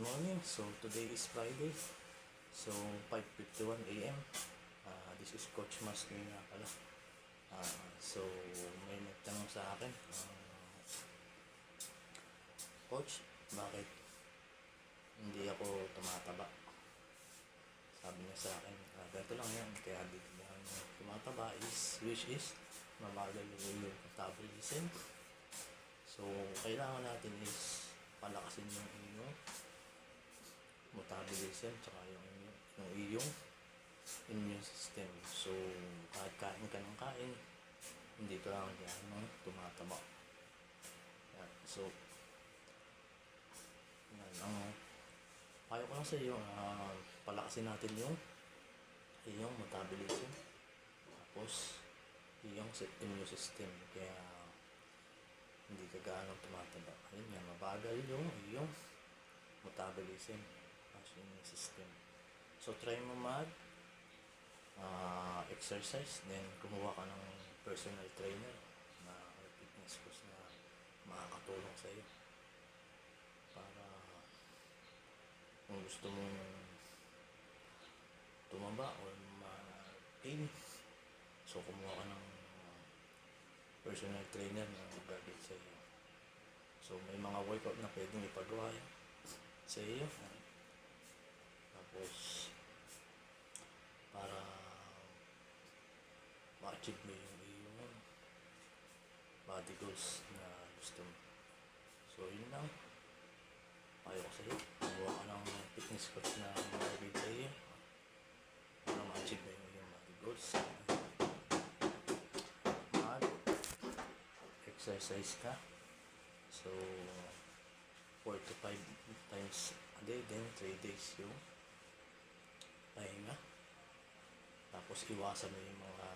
morning. So today is Friday. So 5:51 a.m. This is Coach Mas nga pala. So may nagtanong sa akin, Coach, bakit hindi ako tumataba? Sabi niya sa akin, ganito lang yan. Kaya di ako tumataba which is mabagal yung metabolism. So kailangan natin is palakasin yung inyong metabolism tsaka yung iyong immune system. So kahit kain ka ng kain, hindi ka lang gano'ng tumataba. Yan. So yan, payo ko lang sa iyo, palakasin natin yung iyong metabolism tapos iyong immune system, kaya hindi ka gaano tumataba. Ayun nga, mabagal yung iyong metabolism as immune system. So try mo exercise, then kumuha ka ng personal trainer na fitness coach na makakatulong sa iyo para kung gusto mong tumaba o ma-gain, so kumuha ka ng personal trainer na mag-guide sa iyo. So may mga workout na pwedeng ipagawa sa iyo, tapos para ma-achieve mo yung iyong body goals na gusto mo. So yun lang, payo ko sa iyo, kumuha ka ng fitness coach na mag-guide sa iyo para ma-achieve mo yung iyong body goals. Exercise ka, so 4 to 5 times a day, then 3 days yung pahinga. Tapos iwasan mo yung mga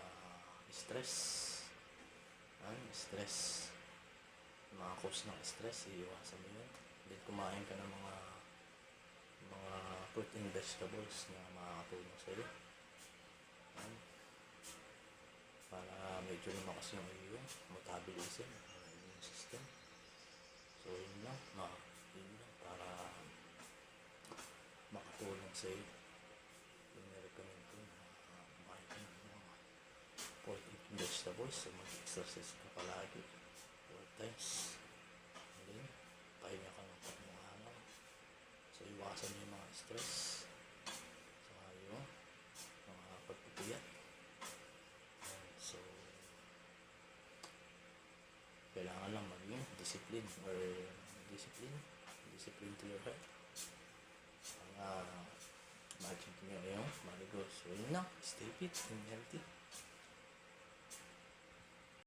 stress, mga cause ng stress, iwasan mo yun. Then kumain ka ng mga fruit and vegetables na makakatulong sa iyo para medyo lumakas yung iyong metabolism, immune system. So yun lang para makatulong sa iyo. Yung recommend ko na kumain ka ng mga fruit and vegetables, so mag-exercise ka palagi 4 times, and then pahinga ka ng 3 araw. So iwasan mo yung mga stress sa yung mga pagpipiyat. So kailangan lang maging discipline to your health para ma-achieve nyo yung body goals. So yun lang, stay fit and healthy.